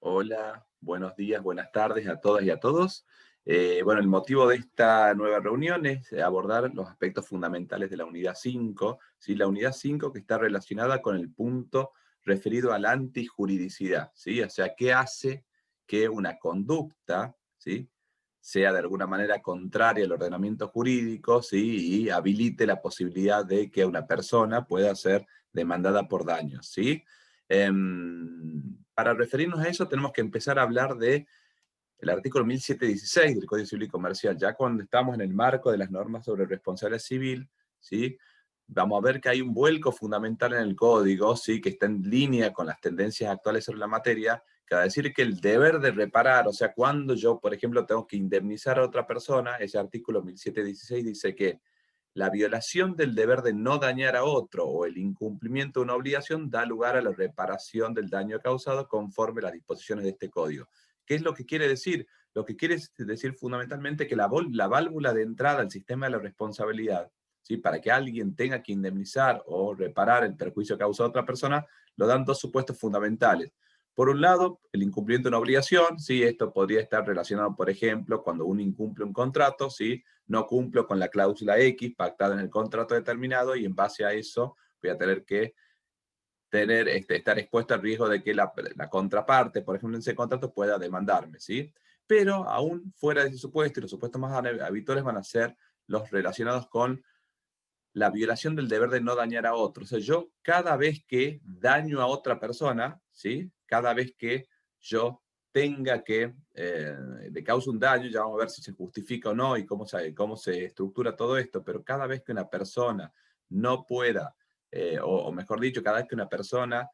Hola, buenos días, buenas tardes a todas y a todos. Bueno, el motivo de esta nueva reunión es abordar los aspectos fundamentales de la unidad 5, ¿sí? La unidad 5 que está relacionada con el punto referido a la antijuridicidad, ¿sí? O sea, ¿qué hace que una conducta, ¿sí?, sea de alguna manera contraria al ordenamiento jurídico, ¿sí?, y habilite la posibilidad de que una persona pueda ser demandada por daños, ¿sí? Para referirnos a eso tenemos que empezar a hablar del artículo 1716 del Código Civil y Comercial. Ya cuando estamos en el marco de las normas sobre responsabilidad civil, ¿sí?, vamos a ver que hay un vuelco fundamental en el código, ¿sí?, que está en línea con las tendencias actuales sobre la materia, que va a decir que el deber de reparar, o sea, cuando yo, por ejemplo, tengo que indemnizar a otra persona, ese artículo 1716 dice que la violación del deber de no dañar a otro o el incumplimiento de una obligación da lugar a la reparación del daño causado conforme a las disposiciones de este código. ¿Qué es lo que quiere decir? Lo que quiere decir fundamentalmente que la válvula de entrada al sistema de la responsabilidad, ¿sí?, para que alguien tenga que indemnizar o reparar el perjuicio causado a otra persona, lo dan dos supuestos fundamentales. Por un lado, el incumplimiento de una obligación, ¿sí? Esto podría estar relacionado, por ejemplo, cuando uno incumple un contrato, ¿sí?, no cumplo con la cláusula X pactada en el contrato determinado y en base a eso voy a tener que estar expuesto al riesgo de que la contraparte, por ejemplo, en ese contrato pueda demandarme, ¿sí? Pero aún fuera de ese supuesto, y los supuestos más habituales van a ser los relacionados con la violación del deber de no dañar a otro. O sea, yo cada vez que daño a otra persona, ¿sí?, cada vez que yo tenga que, le cause un daño, ya vamos a ver si se justifica o no y cómo se estructura todo esto, pero cada vez que una persona no pueda, o mejor dicho, cada vez que una persona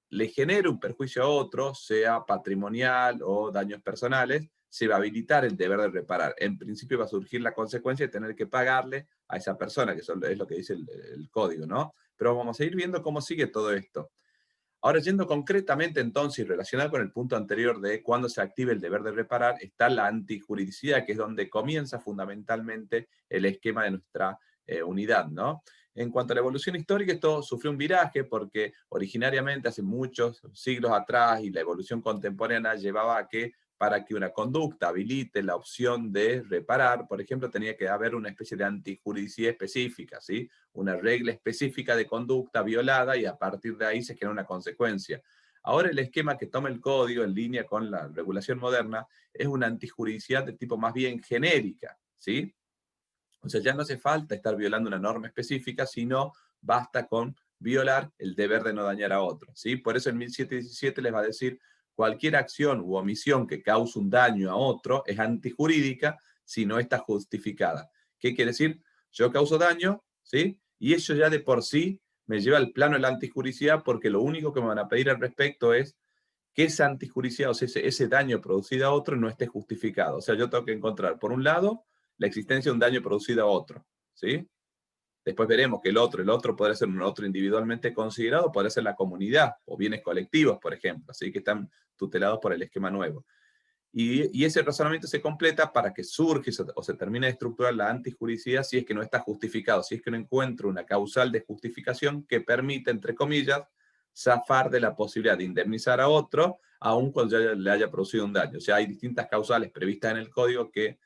le genere un perjuicio a otro, sea patrimonial o daños personales, se va a habilitar el deber de reparar. En principio va a surgir la consecuencia de tener que pagarle a esa persona, que es lo que dice el código, ¿no? Pero vamos a ir viendo cómo sigue todo esto. Ahora, yendo concretamente entonces y relacionado con el punto anterior de cuándo se activa el deber de reparar, está la antijuridicidad, que es donde comienza fundamentalmente el esquema de nuestra unidad, ¿no? En cuanto a la evolución histórica, esto sufrió un viraje porque originariamente hace muchos siglos atrás y la evolución contemporánea llevaba a que para que una conducta habilite la opción de reparar, por ejemplo, tenía que haber una especie de antijuridicidad específica, ¿sí?, una regla específica de conducta violada y a partir de ahí se genera una consecuencia. Ahora el esquema que toma el código en línea con la regulación moderna es una antijuridicidad de tipo más bien genérica, ¿sí? O sea, ya no hace falta estar violando una norma específica, sino basta con violar el deber de no dañar a otro, ¿sí? Por eso en 1717 les va a decir cualquier acción u omisión que cause un daño a otro es antijurídica si no está justificada. ¿Qué quiere decir? Yo causo daño, ¿sí?, y eso ya de por sí me lleva al plano de la antijuridicidad porque lo único que me van a pedir al respecto es que esa antijuridicidad, o sea, ese daño producido a otro no esté justificado. O sea, yo tengo que encontrar, por un lado, la existencia de un daño producido a otro, ¿sí? Después veremos que el otro podría ser un otro individualmente considerado, podría ser la comunidad o bienes colectivos, por ejemplo, así que están tutelados por el esquema nuevo. Y ese razonamiento se completa para que surja o se termine de estructurar la antijuridicidad si es que no está justificado, si es que no encuentro una causal de justificación que permita, entre comillas, zafar de la posibilidad de indemnizar a otro, aun cuando ya le haya producido un daño. O sea, hay distintas causales previstas en el código que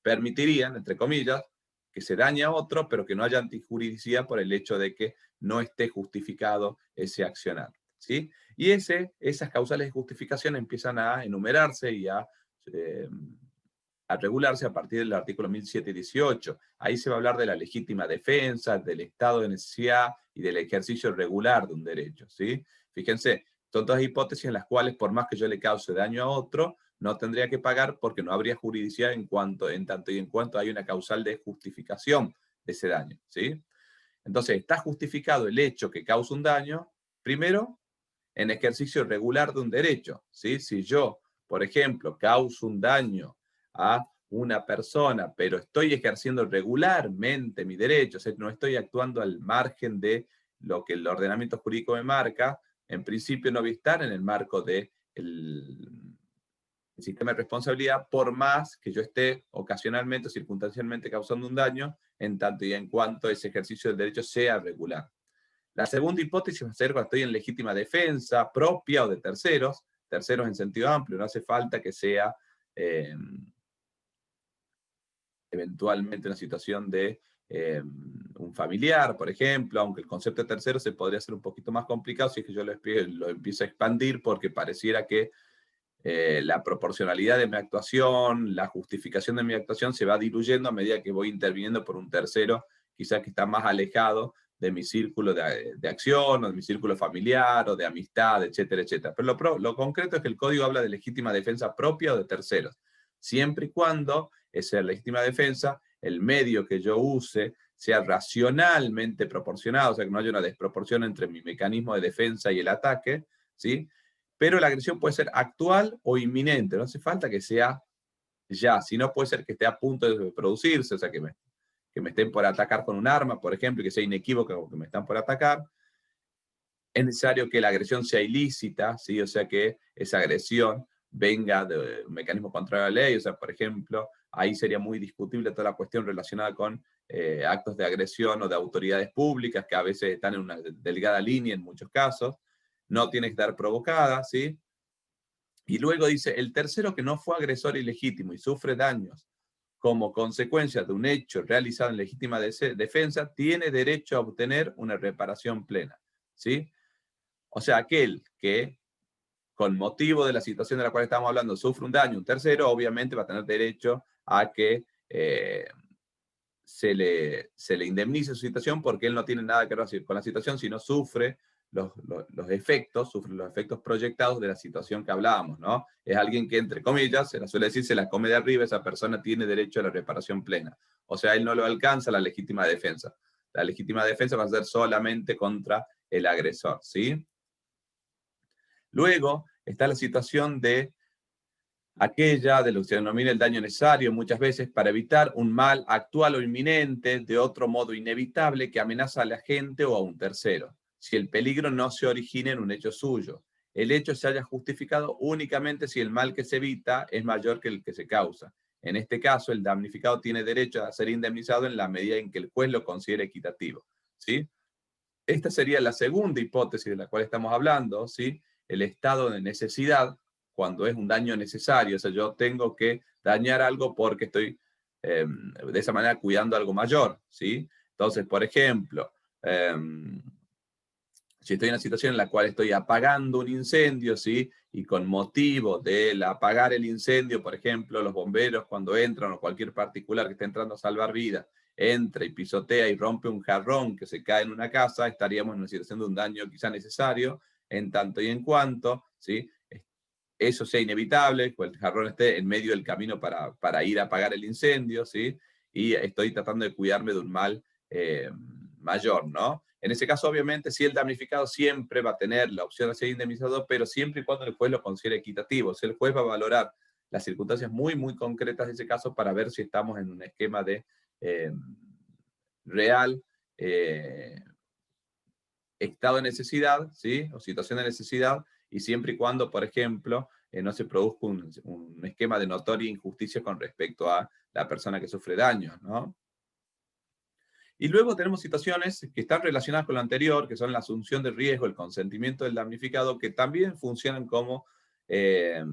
permitirían, entre comillas, que se dañe a otro, pero que no haya antijuridicidad por el hecho de que no esté justificado ese accionar, ¿sí? Y esas causales de justificación empiezan a enumerarse y eh, a regularse a partir del artículo 1718. Ahí se va a hablar de la legítima defensa, del estado de necesidad y del ejercicio regular de un derecho, ¿sí? Fíjense, son todas hipótesis en las cuales, por más que yo le cause daño a otro, no tendría que pagar porque no habría juridicidad en tanto y en cuanto hay una causal de justificación de ese daño, ¿sí? Entonces, está justificado el hecho que causa un daño, primero, en ejercicio regular de un derecho, ¿sí? Si yo, por ejemplo, causo un daño a una persona, pero estoy ejerciendo regularmente mi derecho, o sea, no estoy actuando al margen de lo que el ordenamiento jurídico me marca, en principio no voy a estar en el marco del el sistema de responsabilidad, por más que yo esté ocasionalmente o circunstancialmente causando un daño, en tanto y en cuanto ese ejercicio del derecho sea regular. La segunda hipótesis va a ser cuando estoy en legítima defensa propia o de terceros, terceros en sentido amplio, no hace falta que sea eventualmente una situación de un familiar, por ejemplo, aunque el concepto de tercero se podría hacer un poquito más complicado si es que yo lo empiezo a expandir, porque pareciera que la proporcionalidad de mi actuación, la justificación de mi actuación se va diluyendo a medida que voy interviniendo por un tercero, quizás que está más alejado de mi círculo de acción, o de mi círculo familiar, o de amistad, etcétera, etcétera. Pero lo concreto es que el código habla de legítima defensa propia o de terceros, siempre y cuando esa legítima defensa, el medio que yo use, sea racionalmente proporcionado, o sea, que no haya una desproporción entre mi mecanismo de defensa y el ataque, ¿sí? Pero la agresión puede ser actual o inminente, no hace falta que sea ya, sino puede ser que esté a punto de producirse, o sea, que me estén por atacar con un arma, por ejemplo, y que sea inequívoco que me están por atacar. Es necesario que la agresión sea ilícita, ¿sí? O sea, que esa agresión venga de un mecanismo contrario a la ley, o sea, por ejemplo, ahí sería muy discutible toda la cuestión relacionada con actos de agresión o de autoridades públicas, que a veces están en una delgada línea en muchos casos, no tiene que estar provocada, ¿sí? Y luego dice, el tercero que no fue agresor ilegítimo y sufre daños como consecuencia de un hecho realizado en legítima defensa, tiene derecho a obtener una reparación plena, ¿sí? O sea, aquel que con motivo de la situación de la cual estamos hablando sufre un daño, un tercero, obviamente va a tener derecho a que se le indemnice su situación, porque él no tiene nada que ver con la situación, sino sufre los efectos proyectados de la situación que hablábamos, ¿no? Es alguien que, entre comillas, se la suele decir, se la come de arriba, esa persona tiene derecho a la reparación plena. O sea, él no lo alcanza la legítima defensa. La legítima defensa va a ser solamente contra el agresor, ¿sí? Luego está la situación de aquella de lo que se denomina el daño necesario, muchas veces para evitar un mal actual o inminente, de otro modo inevitable, que amenaza a la gente o a un tercero, si el peligro no se origina en un hecho suyo. El hecho se haya justificado únicamente si el mal que se evita es mayor que el que se causa. En este caso, el damnificado tiene derecho a ser indemnizado en la medida en que el juez lo considere equitativo, ¿sí? Esta sería la segunda hipótesis de la cual estamos hablando, ¿sí? El estado de necesidad, cuando es un daño necesario, o sea, yo tengo que dañar algo porque estoy de esa manera cuidando algo mayor, ¿sí? Entonces, por ejemplo, si estoy en una situación en la cual estoy apagando un incendio, ¿sí? Y con motivo del apagar el incendio, por ejemplo, los bomberos cuando entran o cualquier particular que esté entrando a salvar vidas, entra y pisotea y rompe un jarrón que se cae en una casa, estaríamos en una situación de un daño quizá necesario, en tanto y en cuanto, ¿sí? Eso sea inevitable, que el jarrón esté en medio del camino para ir a apagar el incendio, ¿sí? Y estoy tratando de cuidarme de un mal mayor, ¿no? En ese caso, obviamente, si el damnificado siempre va a tener la opción de ser indemnizado, pero siempre y cuando el juez lo considere equitativo. O sea, el juez va a valorar las circunstancias muy, muy concretas de ese caso para ver si estamos en un esquema de real estado de necesidad, ¿sí? O situación de necesidad, y siempre y cuando, por ejemplo, no se produzca un esquema de notoria injusticia con respecto a la persona que sufre daños, ¿no? Y luego tenemos situaciones que están relacionadas con lo anterior, que son la asunción de riesgo, el consentimiento del damnificado, que también funcionan como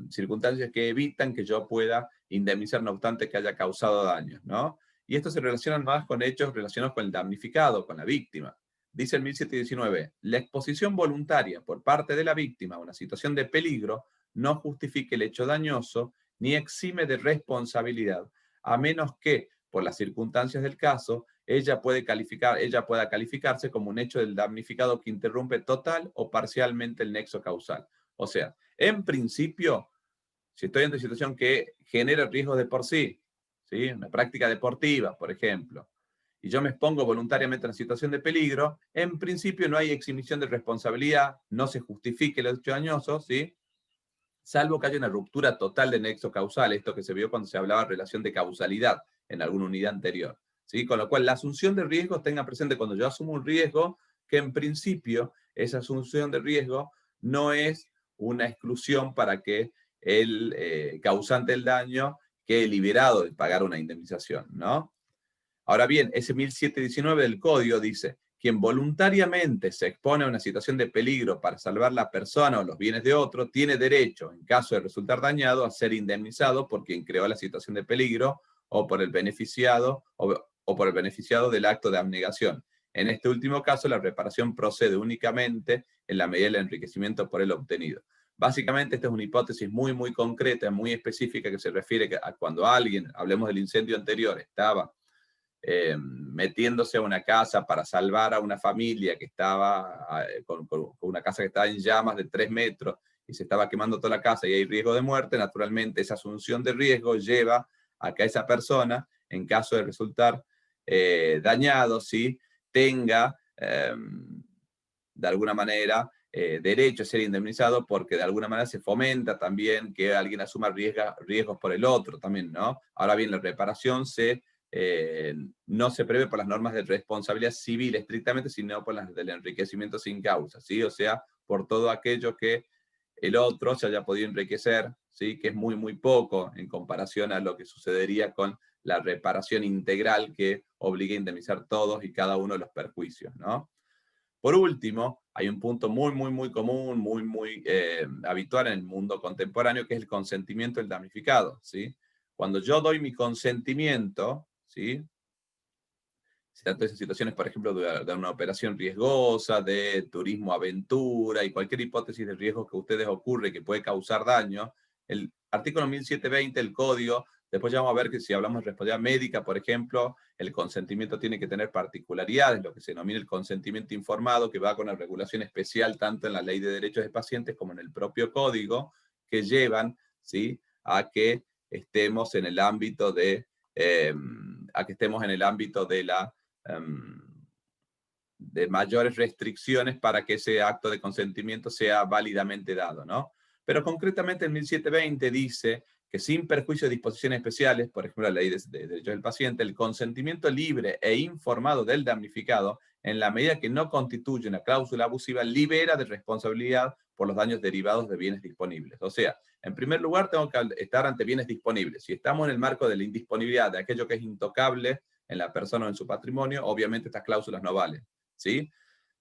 circunstancias que evitan que yo pueda indemnizar, no obstante que haya causado daños, ¿no? Y esto se relaciona más con hechos relacionados con el damnificado, con la víctima. Dice el 1719, la exposición voluntaria por parte de la víctima a una situación de peligro no justifique el hecho dañoso ni exime de responsabilidad, a menos que, por las circunstancias del caso, ella pueda calificarse como un hecho del damnificado que interrumpe total o parcialmente el nexo causal. O sea, en principio, si estoy en una situación que genera riesgo de por sí, ¿sí? Una práctica deportiva, por ejemplo, y yo me expongo voluntariamente a una situación de peligro, en principio no hay exhibición de responsabilidad, no se justifique el hecho dañoso, ¿sí? Salvo que haya una ruptura total de nexo causal, esto que se vio cuando se hablaba de relación de causalidad en alguna unidad anterior, ¿sí? Con lo cual, la asunción de riesgos, tenga presente cuando yo asumo un riesgo, que en principio esa asunción de riesgo no es una exclusión para que el causante del daño quede liberado de pagar una indemnización, ¿no? Ahora bien, ese 1719 del Código dice quien voluntariamente se expone a una situación de peligro para salvar la persona o los bienes de otro, tiene derecho, en caso de resultar dañado, a ser indemnizado por quien creó la situación de peligro o por el beneficiado, o por el beneficiado del acto de abnegación. En este último caso, la reparación procede únicamente en la medida del enriquecimiento por él obtenido. Básicamente, esta es una hipótesis muy, muy concreta, muy específica, que se refiere a cuando alguien, hablemos del incendio anterior, estaba metiéndose a una casa para salvar a una familia que estaba con una casa que estaba en llamas de 3 metros y se estaba quemando toda la casa y hay riesgo de muerte, naturalmente esa asunción de riesgo lleva a que esa persona, en caso de resultar dañado, ¿sí?, tenga de alguna manera derecho a ser indemnizado, porque de alguna manera se fomenta también que alguien asuma riesgos por el otro también, ¿no? Ahora bien, la reparación no se prevé por las normas de responsabilidad civil estrictamente, sino por las del enriquecimiento sin causa, ¿sí? O sea, por todo aquello que el otro se haya podido enriquecer, ¿sí?, que es muy, muy poco en comparación a lo que sucedería con la reparación integral que obliga a indemnizar todos y cada uno de los perjuicios, ¿no? Por último, hay un punto muy, muy, muy común, muy, muy habitual en el mundo contemporáneo, que es el consentimiento del damnificado, ¿sí? Cuando yo doy mi consentimiento, ¿sí?, se trata de situaciones, por ejemplo, de una operación riesgosa, de turismo aventura y cualquier hipótesis de riesgo que a ustedes ocurre que puede causar daño, el artículo 1720 del Código, después ya vamos a ver que si hablamos de responsabilidad médica, por ejemplo, el consentimiento tiene que tener particularidades, lo que se denomina el consentimiento informado, que va con una regulación especial tanto en la Ley de Derechos de Pacientes como en el propio Código, que llevan, ¿sí?, a que estemos en el ámbito de, de mayores restricciones para que ese acto de consentimiento sea válidamente dado, ¿no? Pero concretamente el 1720 dice que sin perjuicio de disposiciones especiales, por ejemplo la ley de derechos del paciente, el consentimiento libre e informado del damnificado, en la medida que no constituye una cláusula abusiva, libera de responsabilidad por los daños derivados de bienes disponibles. O sea, en primer lugar tengo que estar ante bienes disponibles. Si estamos en el marco de la indisponibilidad de aquello que es intocable en la persona o en su patrimonio, obviamente estas cláusulas no valen, ¿sí?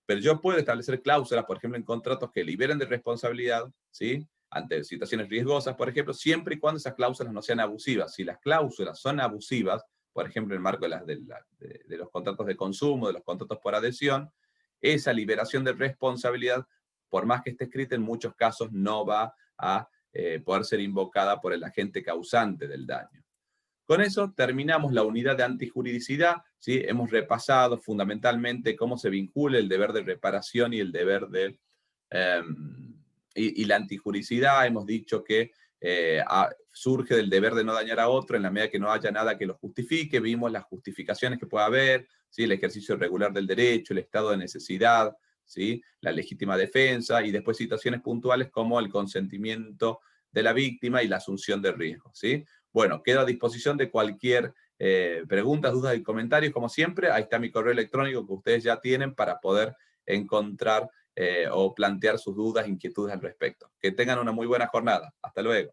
Pero yo puedo establecer cláusulas, por ejemplo, en contratos que liberen de responsabilidad, ¿sí?, ante situaciones riesgosas, por ejemplo, siempre y cuando esas cláusulas no sean abusivas. Si las cláusulas son abusivas, por ejemplo, en el marco de los contratos de consumo, de los contratos por adhesión, esa liberación de responsabilidad, por más que esté escrita, en muchos casos no va a poder ser invocada por el agente causante del daño. Con eso terminamos la unidad de antijuridicidad, ¿sí? Hemos repasado fundamentalmente cómo se vincula el deber de reparación y el deber de... y la antijuridicidad. Hemos dicho que surge del deber de no dañar a otro en la medida que no haya nada que lo justifique. Vimos las justificaciones que puede haber, ¿sí?, el ejercicio regular del derecho, el estado de necesidad, ¿sí?, la legítima defensa, y después situaciones puntuales como el consentimiento de la víctima y la asunción de riesgo, ¿sí? Bueno, quedo a disposición de cualquier preguntas, dudas y comentarios, como siempre. Ahí está mi correo electrónico que ustedes ya tienen para poder encontrar o plantear sus dudas, inquietudes al respecto. Que tengan una muy buena jornada. Hasta luego.